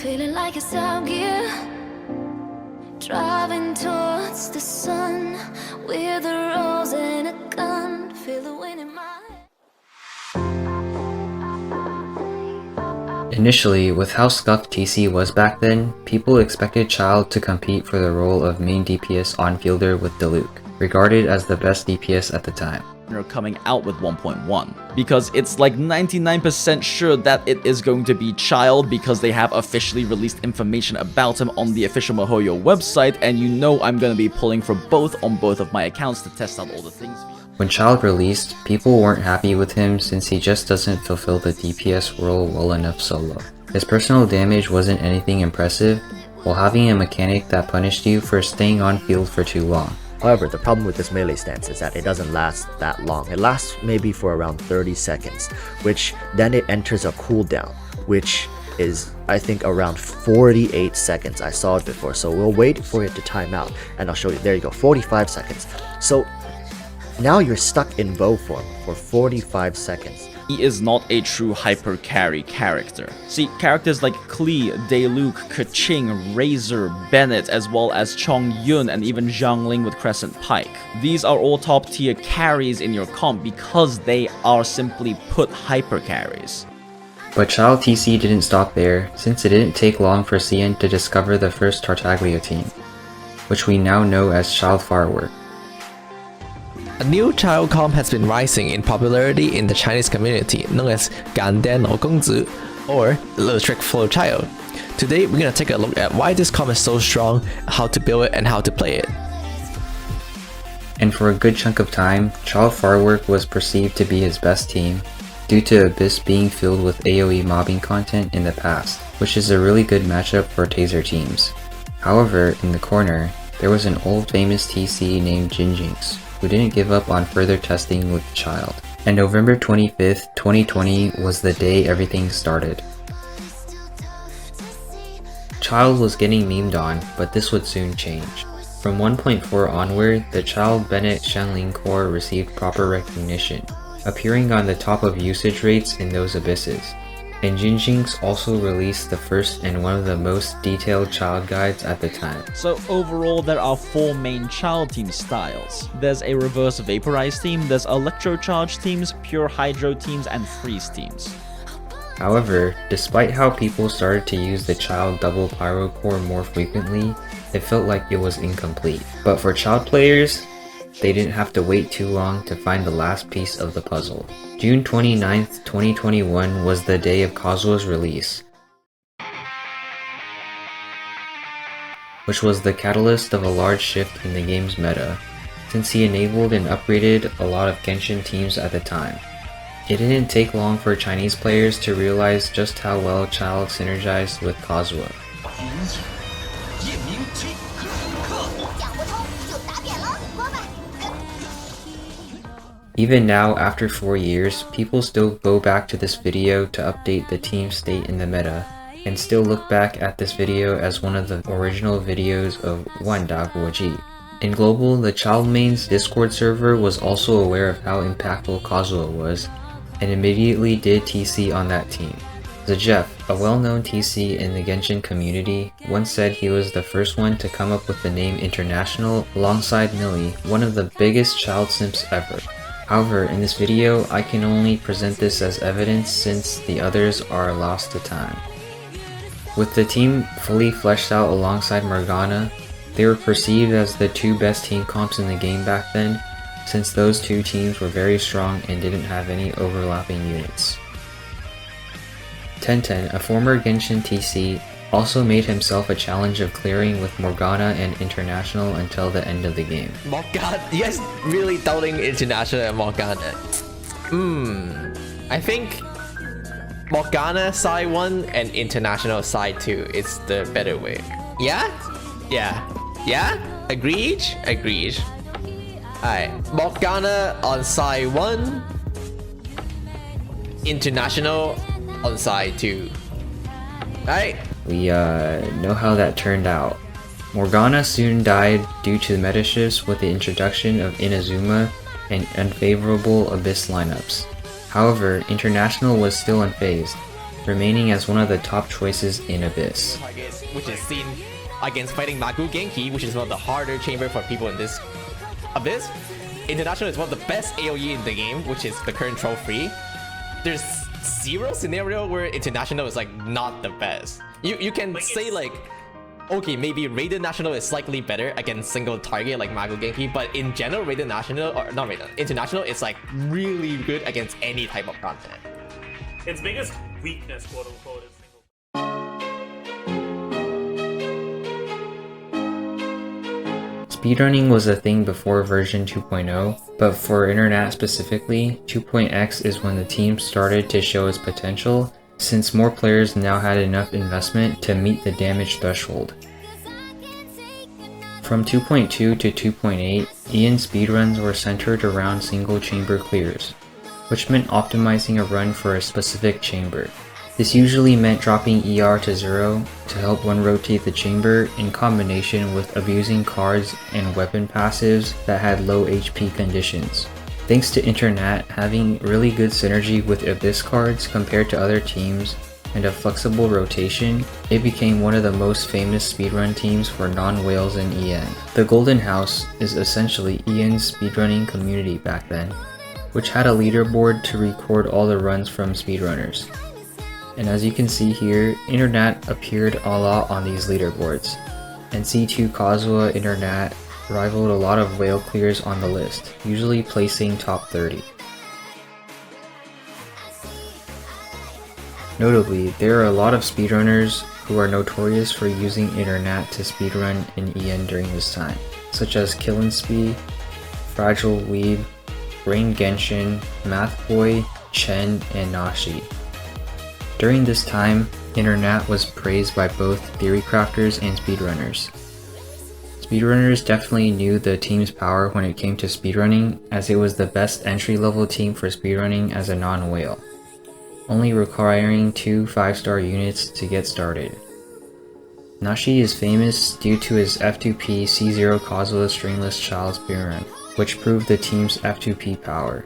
feeling like it's out gear, driving towards the sun with a rose and a gun. Feel the wind in my head. Initially, with how scuffed TC was back then, people expected Childe to compete for the role of main DPS on-fielder with Diluc, regarded as the best DPS at the time. Coming out with 1.1 because it's like 99% sure that it is going to be Childe because they have officially released information about him on the official miHoYo website, and you know I'm gonna be pulling for both on both of my accounts to test out all the things. When Childe released, people weren't happy with him since he just doesn't fulfill the DPS role well enough solo. His personal damage wasn't anything impressive, while having a mechanic that punished you for staying on field for too long. However, the problem with this melee stance is that it doesn't last that long. It lasts maybe for around 30 seconds, which then it enters a cooldown, which is I think around 48 seconds. I saw it before, so we'll wait for it to time out and I'll show you. There you go, 45 seconds. So now you're stuck in bow form for 45 seconds. He is not a true hyper carry character. See, characters like Klee, Diluc, Keqing, Razor, Bennett, as well as Chong Yun and even Zhangling with Crescent Pike. These are all top tier carries in your comp because they are simply put hyper carries. But Childe TC didn't stop there, since it didn't take long for Cian to discover the first Tartaglia team, which we now know as Childe Firework. A new Childe comp has been rising in popularity in the Chinese community, known as Gandian or Gongzi, or Electric Flow Childe. Today, we're gonna take a look at why this comp is so strong, how to build it, and how to play it. And for a good chunk of time, Childe Firework was perceived to be his best team, due to Abyss being filled with AoE mobbing content in the past, which is a really good matchup for Taser teams. However, in the corner, there was an old famous TC named Jinjinx, who didn't give up on further testing with Childe. And November 25th, 2020 was the day everything started. Childe was getting memed on, but this would soon change. From 1.4 onward, the Childe Bennett Shenling core received proper recognition, appearing on the top of usage rates in those abysses. And Jinjinx also released the first and one of the most detailed Childe guides at the time. So overall, there are 4 main Childe team styles. There's a reverse vaporize team, there's electrocharge teams, pure hydro teams, and freeze teams. However, despite how people started to use the Childe double pyro core more frequently, it felt like it was incomplete. But for Childe players, they didn't have to wait too long to find the last piece of the puzzle. June 29th, 2021 was the day of Kazuha's release, which was the catalyst of a large shift in the game's meta, since he enabled and upgraded a lot of Genshin teams at the time. It didn't take long for Chinese players to realize just how well Childe synergized with Kazuha. Even now, after 4 years, people still go back to this video to update the team state in the meta, and still look back at this video as one of the original videos of Wanda Guoji. In global, the Childe main's Discord server was also aware of how impactful Kazuha was, and immediately did TC on that team. Zajef, a well-known TC in the Genshin community, once said he was the first one to come up with the name International alongside Millie, one of the biggest Childe simps ever. However, in this video, I can only present this as evidence since the others are lost to time. With the team fully fleshed out alongside Morgana, they were perceived as the 2 best team comps in the game back then, since those 2 teams were very strong and didn't have any overlapping units. Tenten, a former Genshin TC, also made himself a challenge of clearing with Morgana and International until the end of the game. Morgana, you guys really doubting International and Morgana? I think Morgana side 1 and International side 2 is the better way. Yeah? Agreed? Alright, Morgana on side 1, International on side 2. Alright? We know how that turned out. Morgana soon died due to meta shifts with the introduction of Inazuma and unfavorable Abyss lineups. However, International was still unfazed, remaining as one of the top choices in Abyss. Target, which is seen against fighting Magu Genki, which is one of the harder chamber for people in this Abyss. International is one of the best AoE in the game, which is the current troll-free. There's zero scenario where International is like not the best. You can say like, okay, maybe Raiden National is slightly better against single target like Magu Genki, but in general, Raiden National, or not Raiden, International is like really good against any type of content. Its biggest weakness, quote unquote, is Speedrunning was a thing before version 2.0, but for Internat specifically, 2.x is when the team started to show its potential, since more players now had enough investment to meet the damage threshold. From 2.2 to 2.8, Ian speedruns were centered around single chamber clears, which meant optimizing a run for a specific chamber. This usually meant dropping ER to 0 to help one rotate the chamber in combination with abusing cards and weapon passives that had low HP conditions. Thanks to Internat having really good synergy with Abyss cards compared to other teams and a flexible rotation, it became one of the most famous speedrun teams for non-whales in EN. The Golden House is essentially EN's speedrunning community back then, which had a leaderboard to record all the runs from speedrunners. And as you can see here, Internat appeared a lot on these leaderboards, and C2 Kazuha Internat rivaled a lot of whale clears on the list, usually placing top 30. Notably, there are a lot of speedrunners who are notorious for using Internat to speedrun in EN during this time, such as Killinsby, Fragile Weeb, Rain Genshin, Mathboy, Chen, and Nashi. During this time, Internat was praised by both theory crafters and speedrunners. Speedrunners definitely knew the team's power when it came to speedrunning, as it was the best entry-level team for speedrunning as a non-whale, only requiring 2 5-star units to get started. Nashi is famous due to his F2P C0 Kazuha Stringless Child speedrun, which proved the team's F2P power.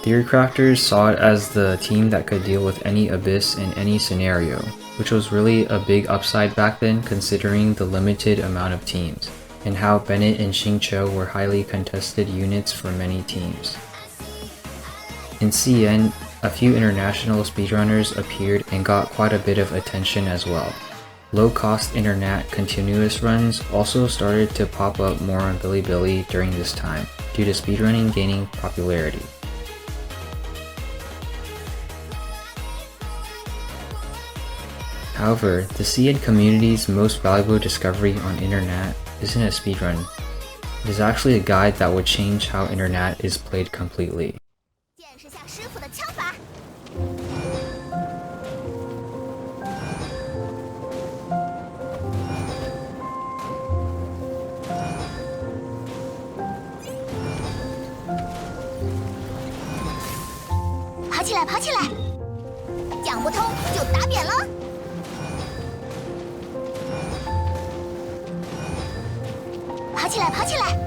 Theory crafters saw it as the team that could deal with any Abyss in any scenario, which was really a big upside back then considering the limited amount of teams, and how Bennett and Xingqiu were highly contested units for many teams. In CN, a few international speedrunners appeared and got quite a bit of attention as well. Low-cost Internat continuous runs also started to pop up more on Bilibili during this time, due to speedrunning gaining popularity. However, the CN community's most valuable discovery on Internat isn't a speedrun. It is actually a guide that would change how Internat is played completely. 见识下师傅的枪法。爬起来，爬起来！讲不通就打扁了。 爬起来，爬起来！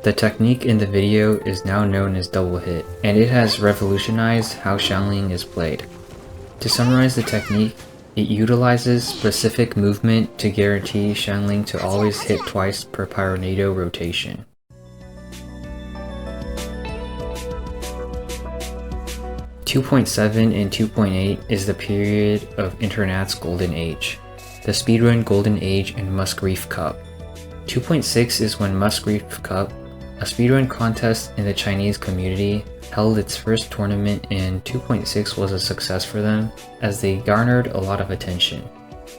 The technique in the video is now known as double hit, and it has revolutionized how Xiangling is played. To summarize the technique, it utilizes specific movement to guarantee Xiangling to always hit twice per Pyronado rotation. .7 and 2.8 is the period of Internat's Golden Age, the Speedrun Golden Age and Musgrave Cup. 2.6 is when Musgrave Cup, a speedrun contest in the Chinese community, held its first tournament, and 2.6 was a success for them as they garnered a lot of attention.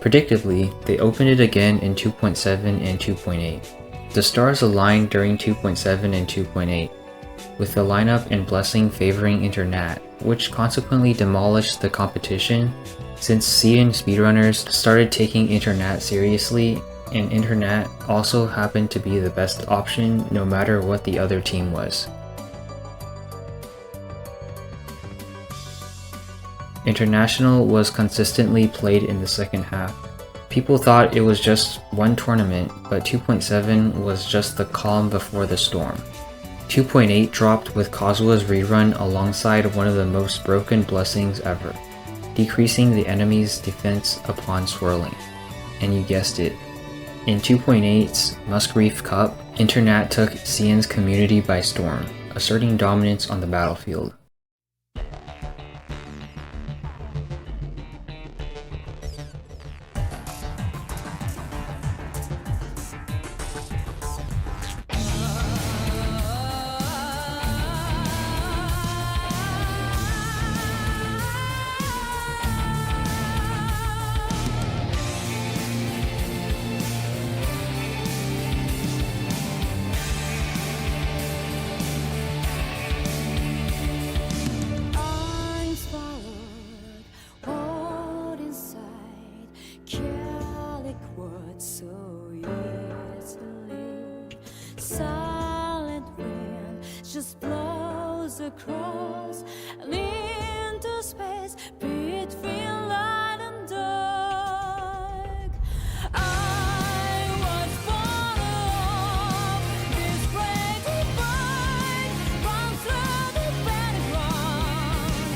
Predictably, they opened it again in 2.7 and 2.8. The stars aligned during 2.7 and 2.8, with the lineup and blessing favoring Internat, which consequently demolished the competition since CN speedrunners started taking Internat seriously, and Internat also happened to be the best option no matter what the other team was. International was consistently played in the second half. People thought it was just one tournament, but 2.7 was just the calm before the storm. 2.8 dropped with Kazuha's rerun alongside one of the most broken blessings ever, decreasing the enemy's defense upon swirling. And you guessed it. In 2.8's Muskreef Cup, Internat took Xian's community by storm, asserting dominance on the battlefield. Just blows across and into space between light and dark. I was born of this great divide, run through the battleground.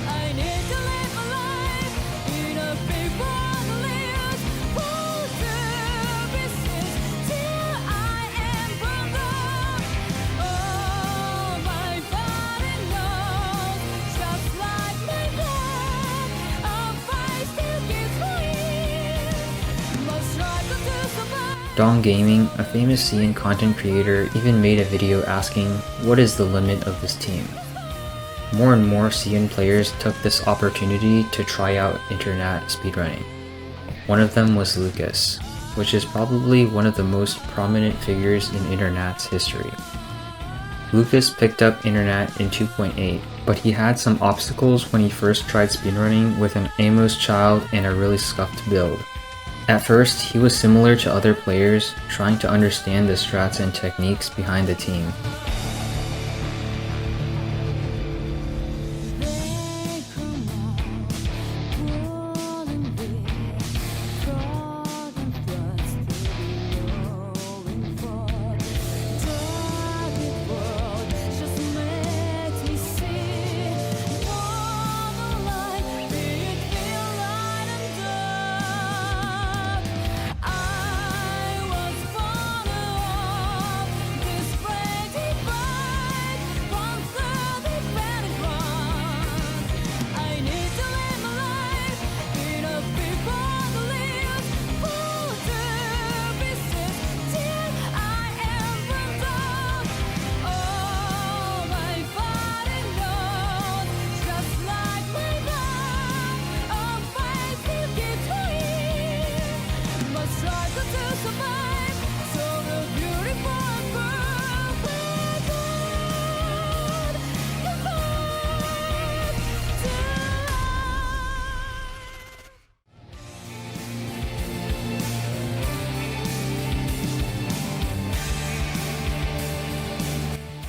I need to live my life in a big world that lives full services till I am burned out. Oh, my body knows, just like my blood, a fight still keeps going. Must struggle to survive. Dong Gaming, a famous Xian content creator, even made a video asking, what is the limit of this team? More and more Xian players took this opportunity to try out internat speedrunning. One of them was Lucas, which is probably one of the most prominent figures in internat's history. Lucas picked up internat in 2.8, but he had some obstacles when he first tried speedrunning with an Amos child and a really scuffed build. At first, he was similar to other players, trying to understand the strats and techniques behind the team.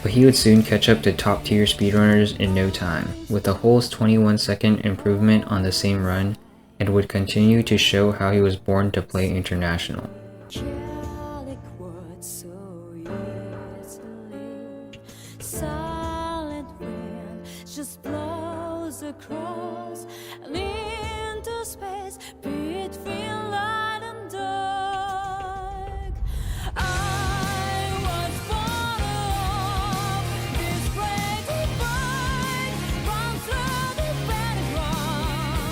But he would soon catch up to top tier speedrunners in no time, with a whole 21-second improvement on the same run, and would continue to show how he was born to play international. Silent wind just blows across and into space between light and dark. I was born of this great divide, run through the battleground.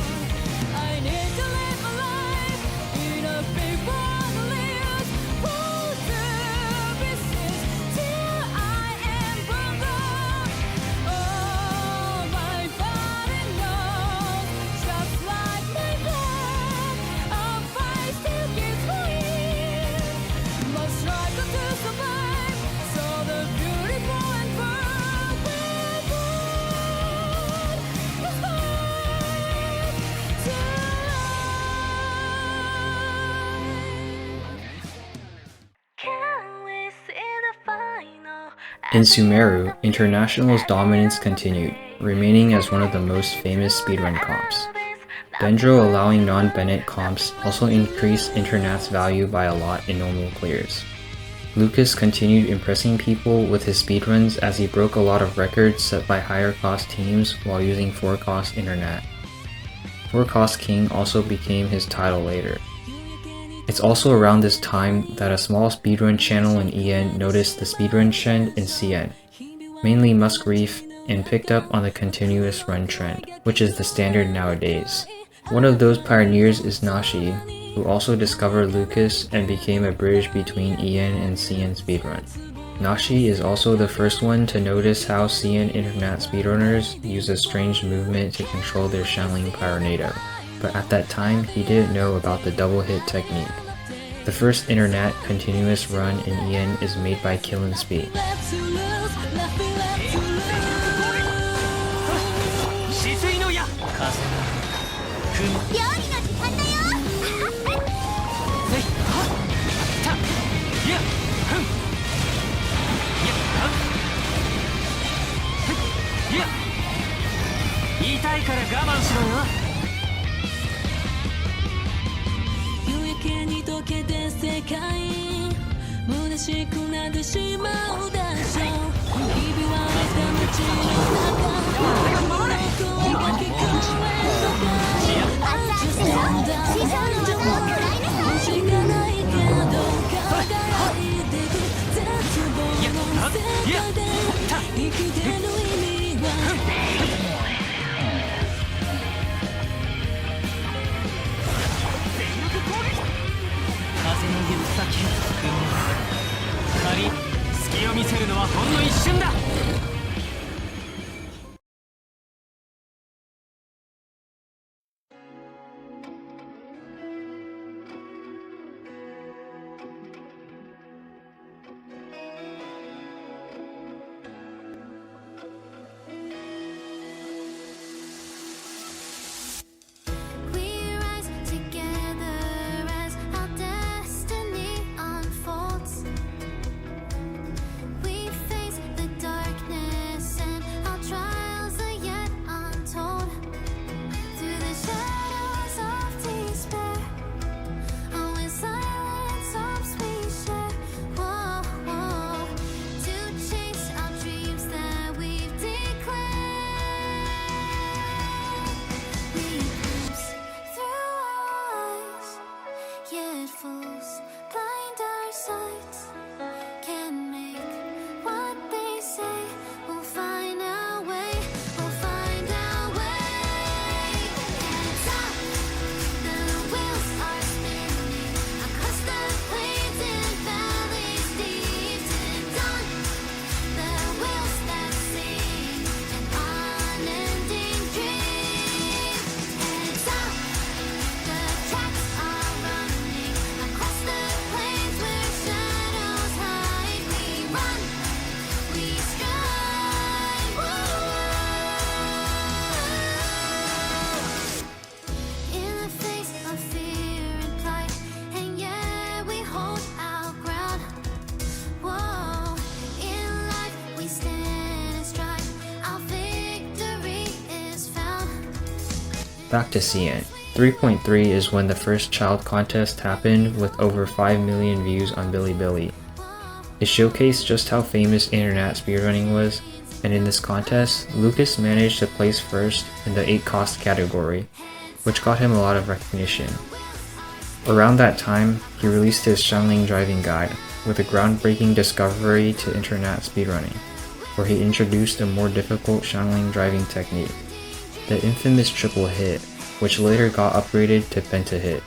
I need to live my life in a big world that lives full services till I am burned out. Oh, my body knows, just like my blood, a fight still keeps going. Must struggle to survive, so the beautiful and perfect world is mine to Can we see the final? In Sumeru, International's dominance continued, remaining as one of the most famous speedrun comps. Dendro allowing non-Bennett comps also increased internat's value by a lot in normal clears. Lucas continued impressing people with his speedruns as he broke a lot of records set by higher cost teams while using 4-cost internet. 4-cost king also became his title later. It's also around this time that a small speedrun channel in EN noticed the speedrun trend in CN, mainly Musk Reef, and picked up on the continuous run trend, which is the standard nowadays. One of those pioneers is Nashi, who also discovered Lucas and became a bridge between EN and CN speedrun. Nashi is also the first one to notice how CN internet speedrunners use a strange movement to control their Shanling Pyronado, but at that time he didn't know about the double hit technique. The first internet continuous run in EN is made by Killen Speed. We rise together as our destiny unfolds. We face the darkness and our trials are yet untold. Through the shadows of despair, oh, in silence hopes we share. Whoa, whoa, to chase our dreams that we've declared. We glimpse through eyes, yet fools blind our sights. Can make what they say. We'll find our way. We'll find our way. Heads up, the wheels are spinning across the plains and valleys deep to dawn. The wheels that sing an unending dream. Heads up, the tracks are running across the plains where shadows hide. We run, we strive. In the face of fear and plight, and yeah, we hold our ground. Whoa, in life we stand and strive. Our victory is found. Back to CN. 3.3 is when the first child contest happened with over 5 million views on Bilibili. It showcased just how famous internet speedrunning was, and in this contest, Lucas managed to place first in the 8-cost category, which got him a lot of recognition. Around that time, he released his Shanling driving guide, with a groundbreaking discovery to internet speedrunning, where he introduced a more difficult Shanling driving technique, the infamous triple hit, which later got upgraded to pentahit.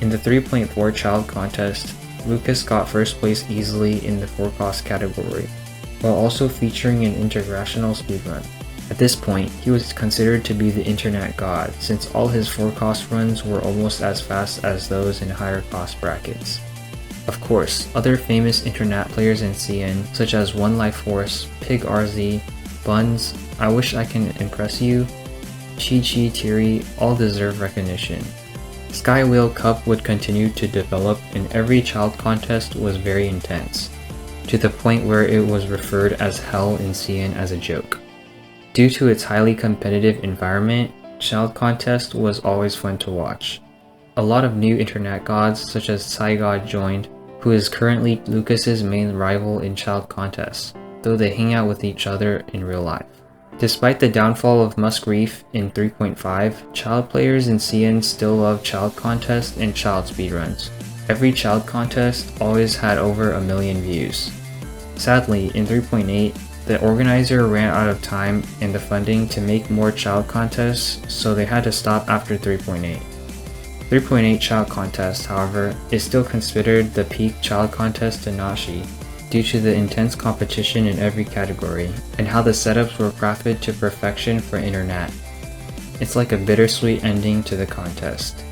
In the 3.4 child contest, Lucas got first place easily in the 4-cost category, while also featuring an international speedrun. At this point, he was considered to be the internet god since all his 4-cost runs were almost as fast as those in higher cost brackets. Of course, other famous internet players in CN such as One Life Force, Pig RZ, Buns, I Wish I Can Impress You, Chi Chi Tiri all deserve recognition. Sky Whale Cup would continue to develop and every child contest was very intense, to the point where it was referred as hell in CN as a joke. Due to its highly competitive environment, child contest was always fun to watch. A lot of new internet gods such as Psygod joined, who is currently Lucas's main rival in child contests, though they hang out with each other in real life. Despite the downfall of Musk Reef in 3.5, child players in CN still love child contests and child speedruns. Every child contest always had over 1 million views. Sadly, in 3.8, the organizer ran out of time and the funding to make more child contests, so they had to stop after 3.8. 3.8 child contest, however, is still considered the peak child contest to Nashi, due to the intense competition in every category, and how the setups were crafted to perfection for internet. It's like a bittersweet ending to the contest.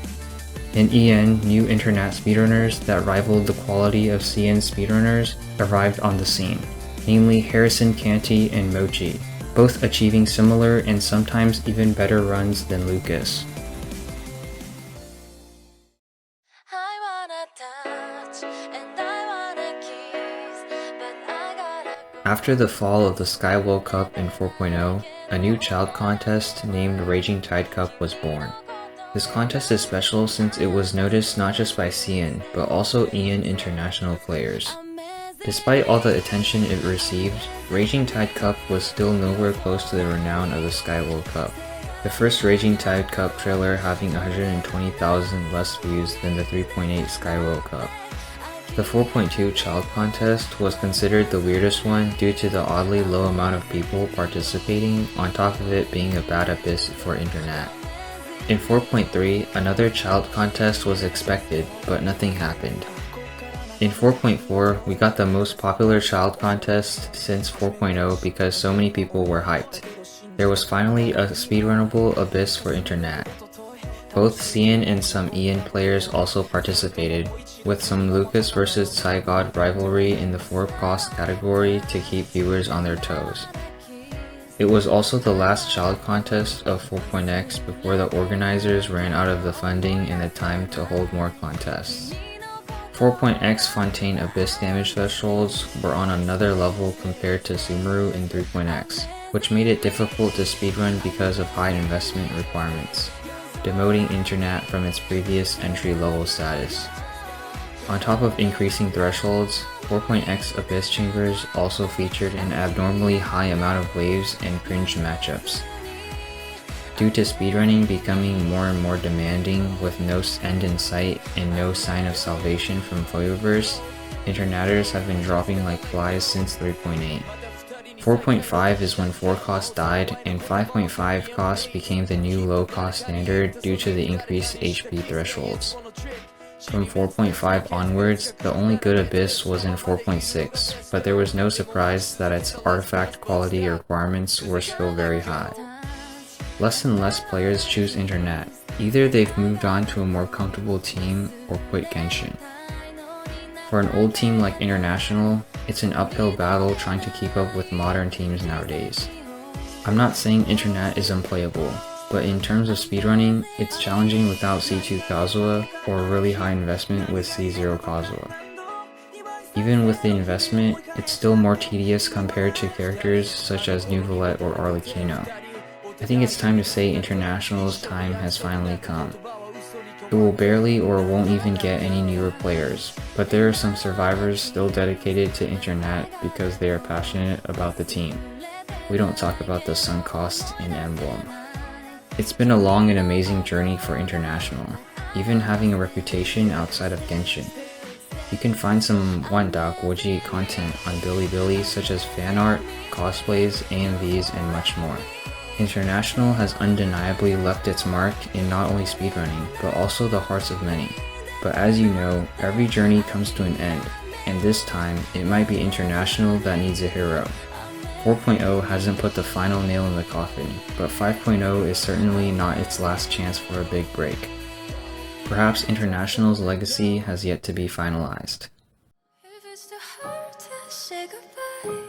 In EN, new internet speedrunners that rivaled the quality of CN speedrunners arrived on the scene, namely Harrison Canty and Mochi, both achieving similar and sometimes even better runs than Lucas. I wanna touch and I wanna kiss, but I gotta After the fall of the Sky World Cup in 4.0, a new child contest named Raging Tide Cup was born. This contest is special since it was noticed not just by CN, but also EN international players. Despite all the attention it received, Raging Tide Cup was still nowhere close to the renown of the Sky World Cup, the first Raging Tide Cup trailer having 120,000 less views than the 3.8 Sky World Cup. The 4.2 child contest was considered the weirdest one due to the oddly low amount of people participating, on top of it being a bad abyss for internet. In 4.3, another child contest was expected, but nothing happened. In 4.4, we got the most popular child contest since 4.0 because so many people were hyped. There was finally a speedrunnable abyss for internet. Both CN and some EN players also participated, with some Lucas vs Psygod rivalry in the 4-cost category to keep viewers on their toes. It was also the last child contest of 4.x before the organizers ran out of the funding and the time to hold more contests. 4.x Fontaine Abyss damage thresholds were on another level compared to Sumeru in 3.x, which made it difficult to speedrun because of high investment requirements, demoting internet from its previous entry-level status. On top of increasing thresholds, 4.x Abyss Chambers also featured an abnormally high amount of waves and cringe matchups. Due to speedrunning becoming more and more demanding with no end in sight and no sign of salvation from Foyoverse, interneters have been dropping like flies since 3.8. 4.5 is when 4-cost died, and 5.5 cost became the new low-cost standard due to the increased HP thresholds. From 4.5 onwards, the only good Abyss was in 4.6, but there was no surprise that its artifact quality requirements were still very high. Less and less players choose internet. Either they've moved on to a more comfortable team or quit Genshin. For an old team like International, it's an uphill battle trying to keep up with modern teams nowadays. I'm not saying internet is unplayable, but in terms of speedrunning, it's challenging without C2 Kazuha or really high investment with C0 Kazuha. Even with the investment, it's still more tedious compared to characters such as Nuvolette or Arlecchino. I think it's time to say International's time has finally come. It will barely or won't even get any newer players, but there are some survivors still dedicated to internet because they are passionate about the team. We don't talk about the sunk cost in Emblem. It's been a long and amazing journey for International, even having a reputation outside of Genshin. You can find some Wanda Guoji content on Bilibili such as fan art, cosplays, AMVs, and much more. International has undeniably left its mark in not only speedrunning, but also the hearts of many. But as you know, every journey comes to an end, and this time, it might be International that needs a hero. 4.0 hasn't put the final nail in the coffin, but 5.0 is certainly not its last chance for a big break. Perhaps International's legacy has yet to be finalized. If it's too hard to say goodbye,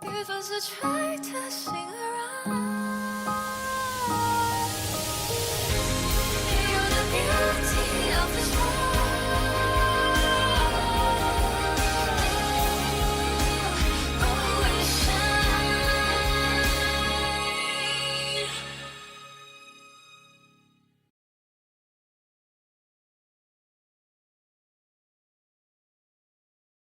give us a try to sing.